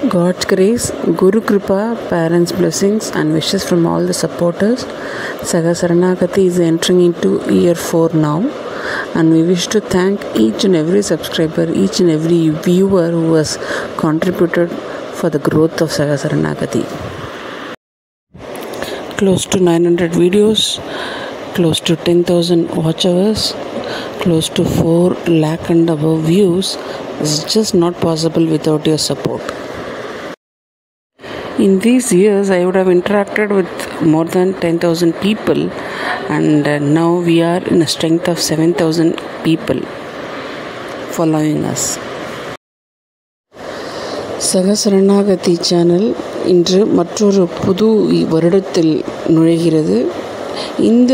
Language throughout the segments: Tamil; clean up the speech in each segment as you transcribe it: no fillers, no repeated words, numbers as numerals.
God's grace, Guru Kripa, parents' blessings and wishes from all the supporters. Saga Saranagati is entering into year 4 now, and we wish to thank each and every subscriber, each and every viewer who has contributed for the growth of Saga Saranagati. Close to 900 videos, close to 10,000 watch hours, close to 4 lakh and above views is just not possible without your support. In these years, I would have interacted with more than 10,000 people, and now we are in a strength of 7,000 people following us. Saga Saranagati channel இன்று மற்றொரு புது வருடத்தில் நுழைகிறது. இந்த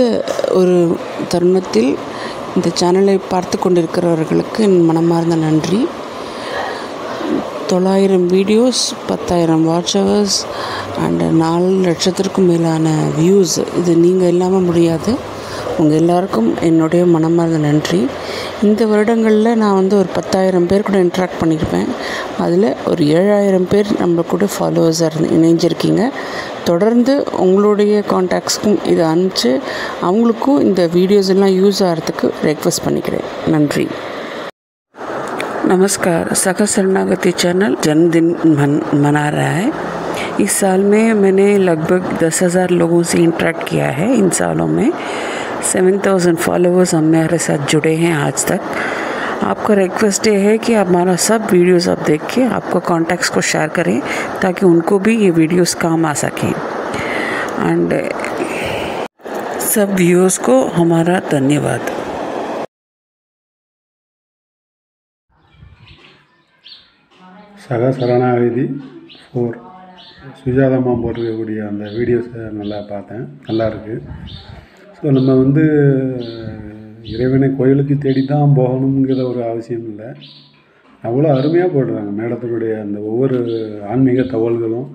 ஒரு தருணத்தில் இந்த சேனலை பார்த்து கொண்டிருக்கிறவர்களுக்கு என் மனமார்ந்த நன்றி. 900 வீடியோஸ், 10,000 வாட்ச் ஹவர்ஸ் அண்ட் 4 லட்சத்திற்கும் மேலான வியூஸ், இது நீங்கள் இல்லாமல் முடியாது. உங்கள் எல்லாருக்கும் என்னுடைய மனமார்ந்த நன்றி. இந்த வருடங்களில் நான் ஒரு 10,000 பேர் கூட இன்ட்ராக்ட் பண்ணியிருப்பேன். அதில் ஒரு 7,000 பேர் நம்ம கூட ஃபாலோவர்ஸாக இணைஞ்சிருக்கீங்க. தொடர்ந்து உங்களுடைய கான்டாக்ட்ஸ்க்கும் இதை அனுப்பிச்சு அவங்களுக்கும் இந்த வீடியோஸ் எல்லாம் யூஸ் ஆகிறதுக்கு ரெக்வெஸ்ட் பண்ணிக்கிறேன். நன்றி. नमस्कार. सागा शरणागति चैनल जन्मदिन मना रहा है. इस साल में मैंने लगभग 10,000 लोगों से इंटरेक्ट किया है. इन सालों में 7,000 फॉलोअर्स हमारे साथ जुड़े हैं आज तक. आपका रिक्वेस्ट ये है कि आप हमारा सब वीडियोस आप देख के आपको कॉन्टैक्ट्स को शेयर करें ताकि उनको भी ये वीडियोस काम आ सकें. एंड सब व्यूअर्स को हमारा धन्यवाद. சகா சரணாகதி 4 சுஜாதம்மா போட்டிருக்கக்கூடிய அந்த வீடியோஸை நல்லா பார்த்தேன். நல்லா இருக்குது. ஸோ நம்ம இறைவனை கோயிலுக்கு தேடி தான் போகணுங்கிற ஒரு அவசியம் இல்லை. அவ்வளோ அருமையாக போடுறாங்க. மேடத்துடைய அந்த ஒவ்வொரு ஆன்மீக தகவல்களும்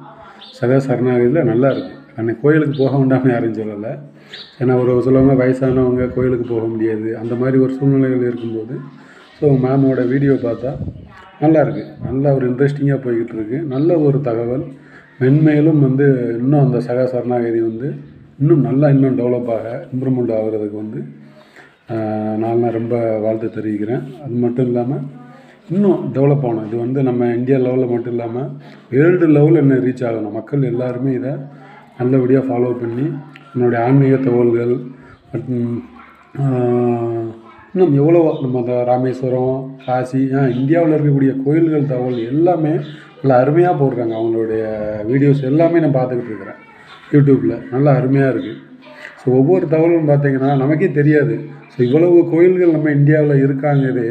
சகா சரணாகதியில் நல்லா இருக்குது. அன்றைக்கி கோயிலுக்கு போக வேண்டாம்னு யாரும் சொல்லலை. ஏன்னா சிலவங்க வயசானவங்க கோயிலுக்கு போக முடியாது, அந்த மாதிரி ஒரு சூழ்நிலைகள் இருக்கும்போது ஸோ மேமோட வீடியோ பார்த்தா நல்லா இருக்குது. நல்ல ஒரு இன்ட்ரெஸ்டிங்காக போய்கிட்டு இருக்குது. நல்ல ஒரு தகவல். மென்மேலும் இன்னும் அந்த சகா சரணாகதி இன்னும் டெவலப் ஆக இம்ப்ரூவ்மெண்ட் ஆகிறதுக்கு நான் ரொம்ப வாழ்த்து தெரிவிக்கிறேன். அது மட்டும் இல்லாமல் இன்னும் டெவலப் ஆகணும். இது நம்ம இந்தியா லெவலில் மட்டும் இல்லாமல் வேர்ல்டு லெவலில் இன்னும் ரீச் ஆகணும். மக்கள் எல்லாருமே இதை நல்லபடியாக ஃபாலோ பண்ணி என்னுடைய ஆன்மீக தகவல்கள் இன்னும் எவ்வளோ நம்ம அந்த ராமேஸ்வரம், காசி, இந்தியாவில் இருக்கக்கூடிய கோயில்கள் தகவல் எல்லாமே நல்லா அருமையாக போடுறாங்க. அவங்களுடைய வீடியோஸ் எல்லாமே நான் பார்த்துக்கிட்டு இருக்கிறேன் யூடியூப்பில். நல்லா அருமையாக இருக்குது. ஸோ ஒவ்வொரு தகவலும் பார்த்திங்கன்னா நமக்கே தெரியாது. ஸோ இவ்வளவு கோயில்கள் நம்ம இந்தியாவில் இருக்காங்கிறது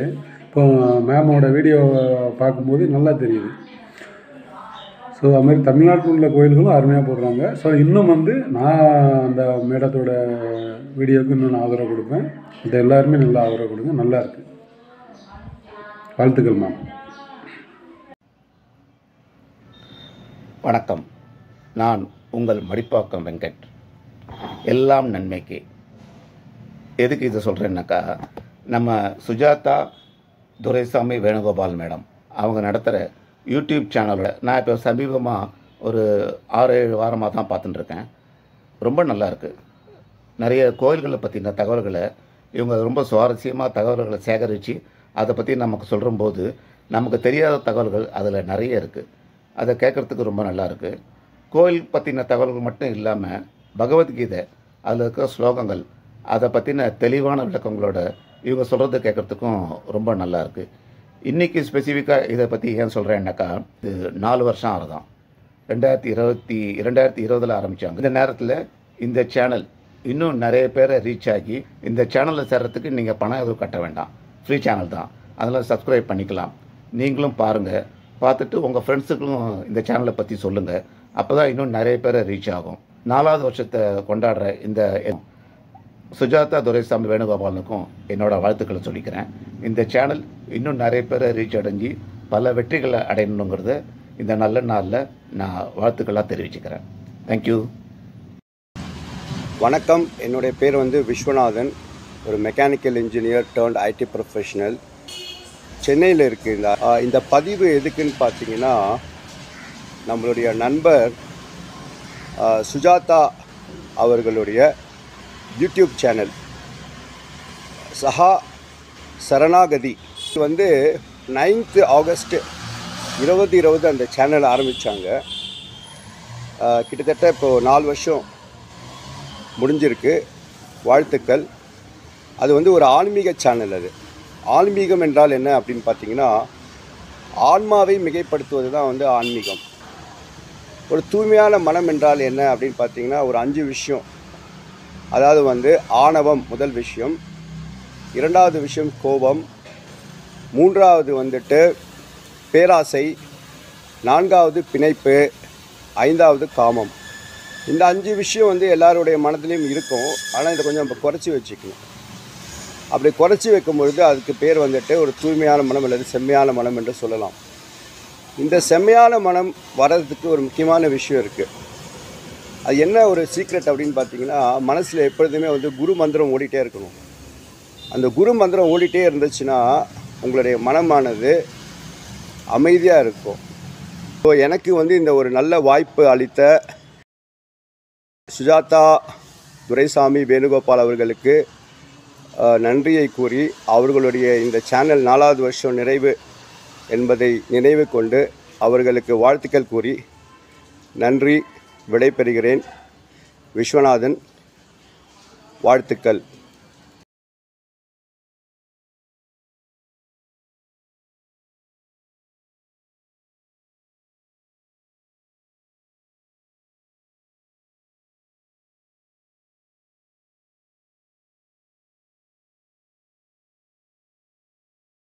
இப்போ மேமோட வீடியோவை பார்க்கும்போது நல்லா தெரியுது. ஸோ அதுமாதிரி தமிழ்நாட்டில் உள்ள கோயில்களும் அருமையாக போடுறாங்க. ஸோ இன்னும் நான் அந்த மேடத்தோட வீடியோவுக்கு இன்னும் நான் ஆதரவு கொடுப்பேன். இந்த எல்லாருமே நல்லா ஆதரவு கொடுங்க. நல்லா இருக்குது. வாழ்த்துக்கள் மேம். வணக்கம். நான் உங்கள் மடிப்பாக்கம் வெங்கட். எல்லாம் நன்மைக்கு. எதுக்கு இதை சொல்கிறேன்னாக்கா, நம்ம சுஜாதா துரைசாமி வேணுகோபால் மேடம் அவங்க நடத்துகிற யூடியூப் சேனலோட நான் இப்போ சமீபமாக ஒரு 6-7 வாரமாக தான் பார்த்துட்டுருக்கேன். ரொம்ப நல்லா இருக்குது. நிறைய கோயில்களை பற்றின தகவல்களை இவங்க ரொம்ப சுவாரஸ்யமாக தகவல்களை சேகரித்து அதை பற்றி நமக்கு சொல்லும்போது நமக்கு தெரியாத தகவல்கள் அதில் நிறைய இருக்குது. அதை கேட்குறதுக்கு ரொம்ப நல்லா இருக்குது. கோயில் பற்றின தகவல்கள் மட்டும் இல்லாமல் பகவத்கீதை அதில் இருக்கிற ஸ்லோகங்கள் அதை பற்றின தெளிவான விளக்கங்களோட இவங்க சொல்கிறது கேட்குறதுக்கும் ரொம்ப நல்லா இருக்குது. இன்றைக்கி ஸ்பெசிஃபிக்காக இதை பற்றி ஏன் சொல்கிறேன்னாக்கா, இது 4 வருஷம் ஆகுதான். 2020 ஆரம்பித்தாங்க. இந்த நேரத்தில் இந்த சேனல் இன்னும் நிறைய பேரை ரீச் ஆகி இந்த சேனலில் சேர்கிறதுக்கு நீங்கள் பணம் எதுவும் கட்ட வேண்டாம். ஃப்ரீ சேனல் தான். அதெல்லாம் சப்ஸ்கிரைப் பண்ணிக்கலாம். நீங்களும் பாருங்கள். பார்த்துட்டு உங்கள் ஃப்ரெண்ட்ஸுக்கும் இந்த சேனலை பற்றி சொல்லுங்கள். அப்போ தான் இன்னும் நிறைய பேரை ரீச் ஆகும். 4வது வருஷத்தை கொண்டாடுற இந்த சுஜாதா துரைசாமி வேணுகோபாலனுக்கும் என்னோட வாழ்த்துக்களை சொல்லிக்கிறேன். இந்த சேனல் இன்னும் நிறைய பேரை ரீச் அடைஞ்சி பல வெற்றிகளை அடையணுங்கிறத இந்த நல்ல நாளில் நான் வாழ்த்துக்களாக தெரிவிச்சுக்கிறேன். தேங்க்யூ. வணக்கம். என்னுடைய பேர் விஸ்வநாதன். ஒரு mechanical engineer turned ID professional. சென்னையில் இருக்குது. இந்த பதிவு எதுக்குன்னு பார்த்தீங்கன்னா, நம்மளுடைய நண்பர் சுஜாதா அவர்களுடைய யூடியூப் சேனல் சஹா சரணாகதி வந்து 9th ஆகஸ்ட் 2020 அந்த சேனல் ஆரம்பித்தாங்க. கிட்டத்தட்ட இப்போது 4 வருஷம் முடிஞ்சிருக்கு. வாழ்த்துக்கள். அது வந்து ஒரு ஆன்மீக சேனல். அது ஆன்மீகம் என்றால் என்ன அப்படின்னு பார்த்தீங்கன்னா, ஆன்மாவை மிகைப்படுத்துவது தான் வந்து ஆன்மீகம். ஒரு தூய்மையான மனம் என்றால் என்ன அப்படின்னு பார்த்தீங்கன்னா, ஒரு 5 விஷயம். அதாவது வந்து ஆணவம் முதல் விஷயம், 2வது விஷயம் கோபம், 3வது வந்துட்டு பேராசை, 4வது பிணைப்பு, 5வது காமம். இந்த 5 விஷயம் வந்து எல்லாருடைய மனதிலையும் இருக்கும். ஆனால் இதை கொஞ்சம் நம்ம குறைச்சி வச்சுக்கணும். அப்படி குறைச்சி வைக்கும் பொழுது அதுக்கு பேர் வந்துட்டு ஒரு தூய்மையான மனம் அல்லது செம்மையான மனம் என்று சொல்லலாம். இந்த செம்மையான மனம் வர்றதுக்கு ஒரு முக்கியமான விஷயம் இருக்குது. அது என்ன ஒரு சீக்ரெட் அப்படின்னு பார்த்தீங்கன்னா, மனசில் எப்பொழுதுமே வந்து குரு மந்திரம் ஓடிட்டே இருக்கணும். அந்த குரு மந்திரம் ஓடிட்டே இருந்துச்சுன்னா உங்களுடைய மனமானது அமைதியாக இருக்கும். ஸோ எனக்கு வந்து இந்த ஒரு நல்ல வாய்ப்பு அளித்த சுஜாதா துரைசாமி வேணுகோபால் அவர்களுக்கு நன்றியை கூறி, அவர்களுடைய இந்த சேனல் 4வது வருஷம் நிறைவு என்பதை நினைவு கொண்டு அவர்களுக்கு வாழ்த்துக்கள் கூறி நன்றி. விடைபெறுகிறேன். விஸ்வநாதன். வாழ்த்துக்கள்.